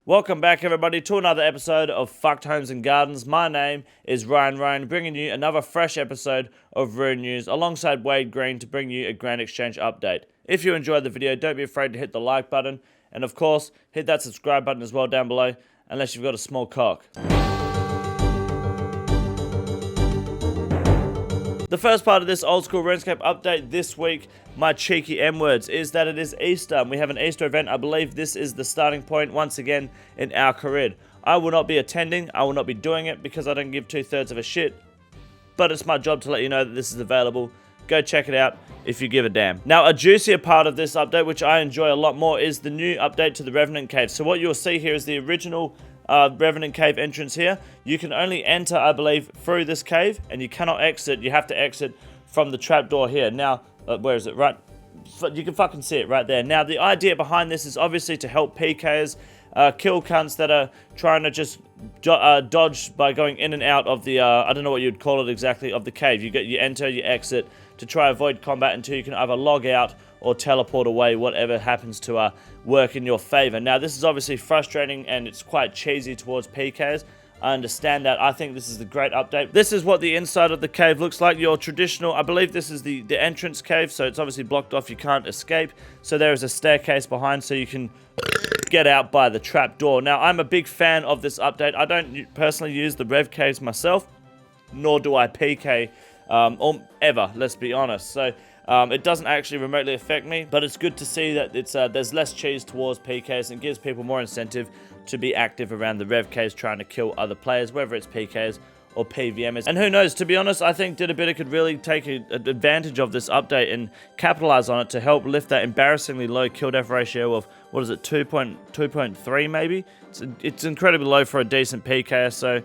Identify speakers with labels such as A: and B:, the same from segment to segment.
A: Welcome back, everybody, to another episode of Fucked Homes and Gardens. My name is Rune, bringing you another fresh episode of RuneNews alongside Wade Green to bring you a Grand Exchange update. If you enjoyed the video, don't be afraid to hit the like button, and of course, hit that subscribe button as well down below, unless you've got a small cock. The first part of this old school RuneScape update this week, my cheeky M-words, is that it is Easter. We have an Easter event. I believe this is the starting point once again in our career. I will not be attending. I will not be doing it because I don't give 2/3 of a shit. But it's my job to let you know that this is available. Go check it out if you give a damn. Now, a juicier part of this update, which I enjoy a lot more, is the new update to the Revenant cave. So what you'll see here is the original Revenant cave entrance here. You can only enter, I believe, through this cave, and you cannot exit. You have to exit from the trapdoor here. Now, where is it? Right, you can fucking see it right there. Now, the idea behind this is obviously to help PKs kill cunts that are trying to just dodge by going in and out of the, I don't know what you'd call it exactly, of the cave. You enter, you exit to try avoid combat until you can either log out or teleport away, whatever happens to work in your favor. Now, this is obviously frustrating and it's quite cheesy towards PKs. I understand that. I think this is a great update. This is what the inside of the cave looks like. Your traditional, I believe this is the entrance cave, so it's obviously blocked off. You can't escape. So there is a staircase behind so you can get out by the trap door. Now, I'm a big fan of this update. I don't personally use the Rev caves myself, nor do I PK or ever, let's be honest. So it doesn't actually remotely affect me, but it's good to see that it's there's less cheese towards PKs and gives people more incentive to be active around the Rev caves trying to kill other players, whether it's PKs or PVMs. And who knows, to be honest, I think Didabita could really take advantage of this update and capitalize on it to help lift that embarrassingly low kill death ratio of, what is it, 2.3 maybe? It's incredibly low for a decent PK, so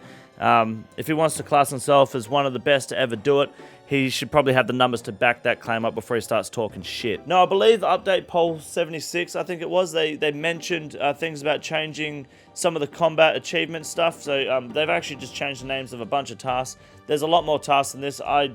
A: if he wants to class himself as one of the best to ever do it, he should probably have the numbers to back that claim up before he starts talking shit. Now, I believe the update poll 76, I think it was, they mentioned things about changing some of the combat achievement stuff. So they've actually just changed the names of a bunch of tasks. There's a lot more tasks than this. I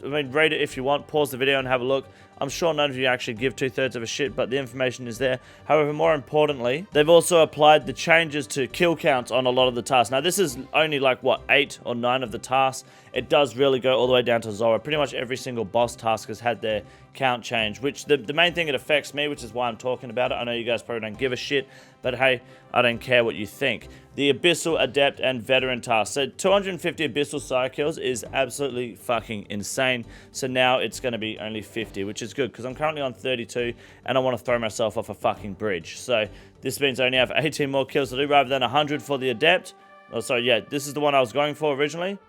A: mean, read it if you want, pause the video and have a look. I'm sure none of you actually give 2/3 of a shit, but the information is there. However, more importantly, they've also applied the changes to kill counts on a lot of the tasks. Now, this is only like, what, 8 or 9 of the tasks. It does really go all the way down to Zora. Pretty much every single boss task has had their count change, which the main thing it affects me, which is why I'm talking about it. I know you guys probably don't give a shit, but hey, I don't care what you think. The Abyssal, Adept, and Veteran tasks. So 250 Abyssal side kills is absolutely fucking insane. So now it's going to be only 50, which is good because I'm currently on 32 and I want to throw myself off a fucking bridge. So this means I only have 18 more kills to do rather than 100 for the Adept. Oh, sorry, yeah, this is the one I was going for originally.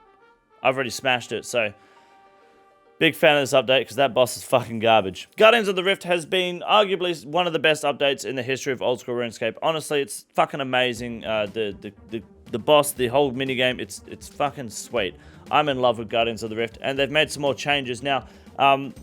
A: I've already smashed it, so big fan of this update because that boss is fucking garbage. Guardians of the Rift has been arguably one of the best updates in the history of old school RuneScape. Honestly, it's fucking amazing. The boss, the whole minigame, it's fucking sweet. I'm in love with Guardians of the Rift, and they've made some more changes. Now,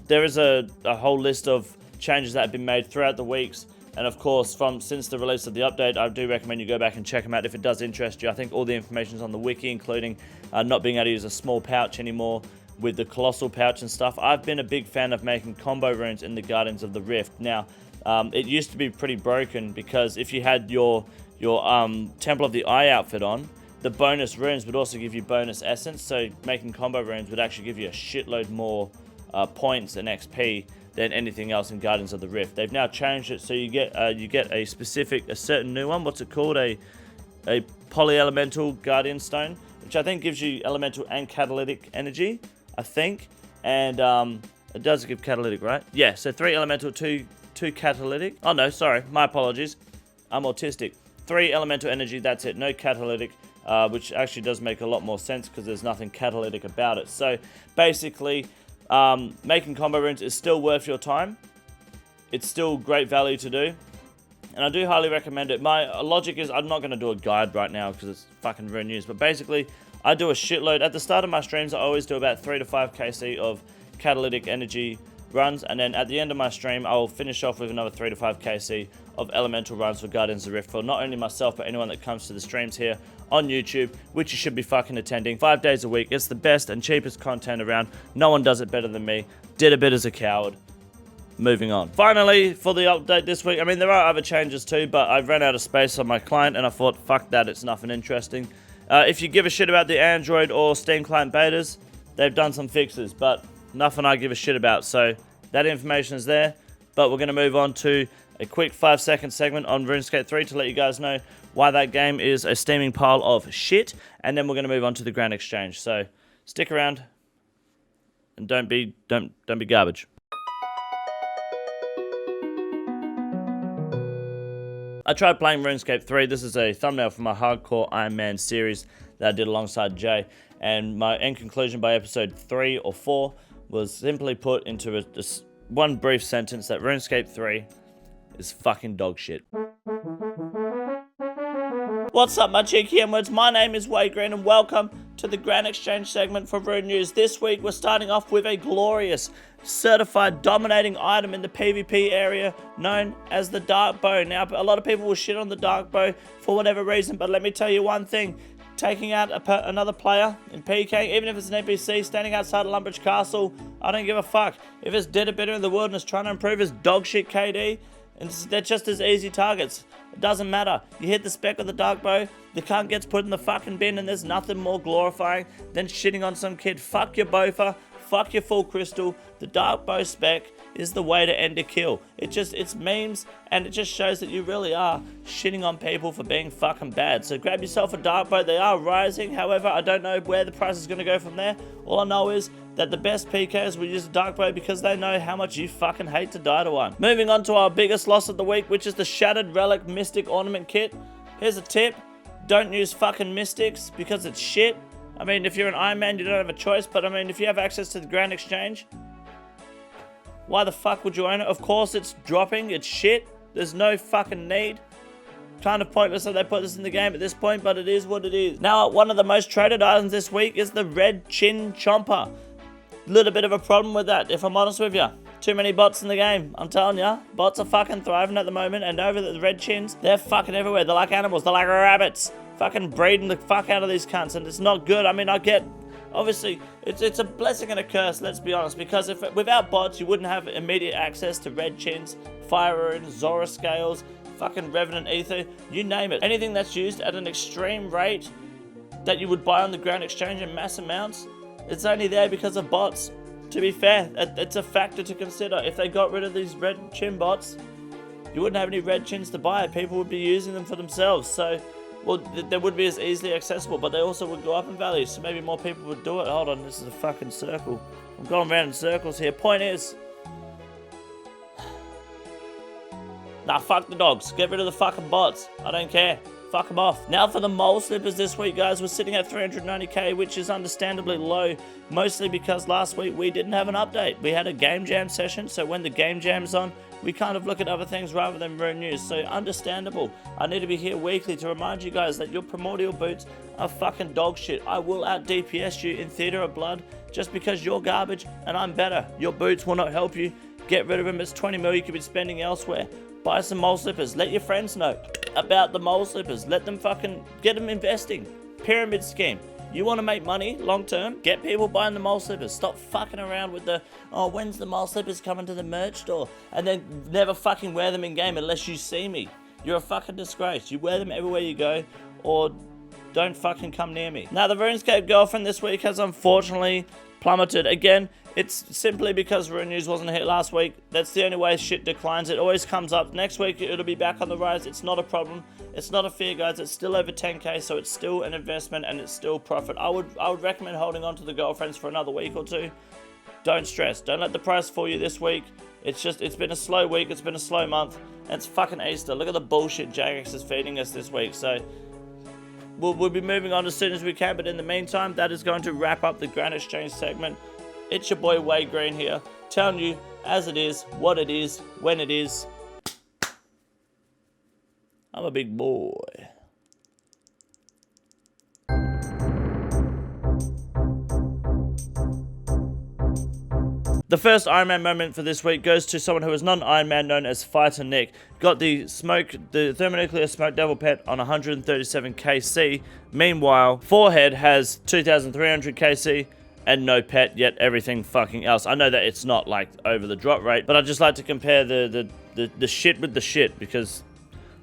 A: there is a whole list of changes that have been made throughout the weeks. And of course, since the release of the update, I do recommend you go back and check them out if it does interest you. I think all the information is on the wiki, including not being able to use a small pouch anymore with the colossal pouch and stuff. I've been a big fan of making combo runes in the Guardians of the Rift. Now, it used to be pretty broken because if you had your Temple of the Eye outfit on, the bonus runes would also give you bonus essence. So making combo runes would actually give you a shitload more points and XP than anything else in Guardians of the Rift. They've now changed it so you get a certain new one. What's it called? A polyelemental Guardian Stone, which I think gives you elemental and catalytic energy, I think. And it does give catalytic, right? Yeah, so 3 elemental, 2 catalytic. Oh no, sorry, my apologies. I'm autistic. 3 elemental energy, that's it, no catalytic, which actually does make a lot more sense because there's nothing catalytic about it. So basically, making combo runes is still worth your time. It's still great value to do, and I do highly recommend it. My logic is I'm not going to do a guide right now because it's fucking RuneNews, but basically I do a shitload. At the start of my streams, I always do about 3 to 5 kc of catalytic energy runs, and then at the end of my stream, I'll finish off with another 3 to 5 kc of elemental runs for Guardians of the Rift for not only myself, but anyone that comes to the streams here on YouTube, which you should be fucking attending 5 days a week. It's the best and cheapest content around. No one does it better than me. Did a bit as a coward. moving on. Finally, for the update this week, I mean, there are other changes too, but I've ran out of space on my client, and I thought, fuck that, it's nothing interesting. If you give a shit about the Android or Steam client betas, they've done some fixes, but nothing I give a shit about, so that information is there. But we're going to move on to a quick 5-second segment on RuneScape 3 to let you guys know why that game is a steaming pile of shit, and then we're going to move on to the Grand Exchange. So stick around and don't be garbage. I tried playing RuneScape 3. This is a thumbnail from my Hardcore Iron Man series that I did alongside Jay. And my end conclusion by episode 3 or 4 was simply put into this one brief sentence that RuneScape 3 is fucking dog shit. What's up, my cheeky M-words? My name is Wade Green and welcome to the Grand Exchange segment for RuneNews. This week we're starting off with a glorious, certified dominating item in the PvP area known as the Dark Bow. Now, a lot of people will shit on the Dark Bow for whatever reason, but let me tell you one thing. Taking out another player in PK, even if it's an NPC standing outside of Lumbridge Castle, I don't give a fuck. If it's dead or bitter in the wilderness trying to improve his dog shit KD, and they're just as easy targets. It doesn't matter. You hit the spec of the Dark Bow, the cunt gets put in the fucking bin, and there's nothing more glorifying than shitting on some kid. Fuck your Bofa, fuck your full crystal. The Dark Bow spec is the way to end a kill. It's memes, and it just shows that you really are shitting on people for being fucking bad. So grab yourself a Dark Bow. They are rising. However, I don't know where the price is going to go from there. All I know is that the best PKs will use a Dark Bow because they know how much you fucking hate to die to one. Moving on to our biggest loss of the week, which is the Shattered Relic Mystic Ornament Kit. Here's a tip. Don't use fucking Mystics because it's shit. I mean, if you're an Iron Man, you don't have a choice, but I mean, if you have access to the Grand Exchange, why the fuck would you own it? Of course it's dropping, it's shit. There's no fucking need. Kind of pointless that they put this in the game at this point, but it is what it is. Now, one of the most traded items this week is the Red Chin Chomper. Little bit of a problem with that, if I'm honest with you. Too many bots in the game. I'm telling ya, bots are fucking thriving at the moment, and over the Red Chins, they're fucking everywhere. They're like animals, they're like rabbits. Fucking breeding the fuck out of these cunts, and it's not good. I mean, I get... Obviously, it's a blessing and a curse, let's be honest, because if without bots, you wouldn't have immediate access to Red Chins, Fire Runes, Zora Scales, fucking Revenant Ether, you name it. Anything that's used at an extreme rate that you would buy on the Grand Exchange in mass amounts, it's only there because of bots. To be fair, it's a factor to consider. If they got rid of these Red Chin bots, you wouldn't have any Red Chins to buy. People would be using them for themselves, so... Well, they would be as easily accessible, but they also would go up in value, so maybe more people would do it. Hold on, this is a fucking circle. I'm going around in circles here. Point is... Nah, fuck the dogs. Get rid of the fucking bots. I don't care. Fuck them off. Now for the mole slippers this week, guys. We're sitting at 390k, which is understandably low, mostly because last week we didn't have an update. We had a game jam session, so when the game jam's on, we kind of look at other things rather than RuneNews, so understandable. I need to be here weekly to remind you guys that your primordial boots are fucking dog shit. I will out DPS you in Theatre of Blood just because you're garbage and I'm better. Your boots will not help you. Get rid of them. It's 20 mil you could be spending elsewhere. Buy some mole slippers. Let your friends know about the mole slippers. Let them fucking get them investing. Pyramid scheme. You want to make money long term? Get people buying the mole slippers. Stop fucking around with the, oh, when's the mole slippers coming to the merch store? And then never fucking wear them in game unless you see me. You're a fucking disgrace. You wear them everywhere you go, or don't fucking come near me. Now, the RuneScape girlfriend this week has unfortunately plummeted. Again, it's simply because RuneNews wasn't hit last week. That's the only way shit declines. It always comes up. Next week, it'll be back on the rise. It's not a problem. It's not a fear, guys. It's still over 10k, so it's still an investment and it's still profit. I would recommend holding on to the girlfriends for another week or two. Don't stress. Don't let the price fool you this week. It's been a slow week. It's been a slow month. And it's fucking Easter. Look at the bullshit Jagex is feeding us this week. So we'll be moving on as soon as we can. But in the meantime, that is going to wrap up the Grand Exchange segment. It's your boy Wade Green here, telling you as it is, what it is, when it is. I'm a big boy. The first Iron Man moment for this week goes to someone who is not an Iron Man, known as Fighter Nick. Got the thermonuclear smoke devil pet on 137 KC. Meanwhile, Forehead has 2,300 KC. and no pet, yet everything fucking else. I know that it's not like over the drop rate, but I just like to compare the shit with the shit, because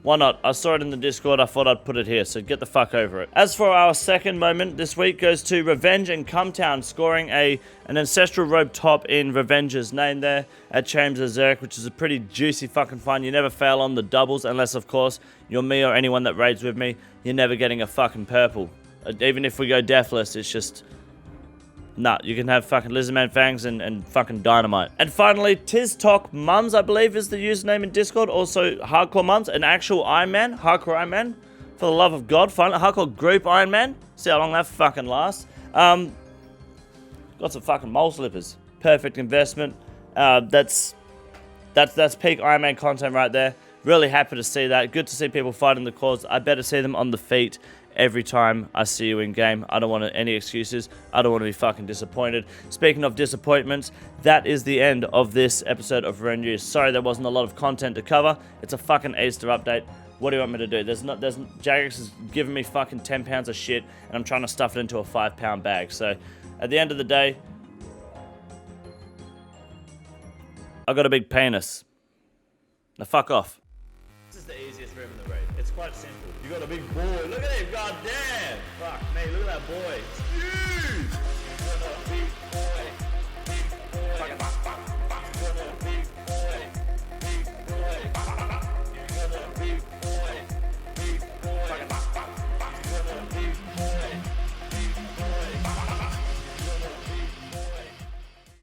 A: why not? I saw it in the Discord, I thought I'd put it here, so get the fuck over it. As for our second moment this week goes to Revenge and Cumtown scoring an Ancestral Robe top in Revenge's name there at Chamber of Zerk, which is a pretty juicy fucking find. You never fail on the doubles, unless of course you're me or anyone that raids with me. You're never getting a fucking purple. Even if we go deathless, it's just... Nah, you can have fucking Lizardman Fangs and fucking Dynamite. And finally, Tiztok Mums, I believe is the username in Discord. Also, Hardcore Mums, an actual Iron Man, Hardcore Iron Man. For the love of God, finally, Hardcore Group Iron Man. See how long that fucking lasts. Got some fucking mole slippers. Perfect investment. That's peak Iron Man content right there. Really happy to see that. Good to see people fighting the cause. I better see them on the feet every time I see you in game. I don't want any excuses. I don't want to be fucking disappointed. Speaking of disappointments, that is the end of this episode of RuneNews. Sorry there wasn't a lot of content to cover. It's a fucking Easter update. What do you want me to do? Jagex is giving me fucking 10 pounds of shit, and I'm trying to stuff it into a 5-pound bag. So at the end of the day, I got a big penis. Now fuck off. This is the easiest room in the raid. It's quite simple. You got a big boy. Look at him. God damn. Fuck me. Look at that boy. It's huge. You got a big boy.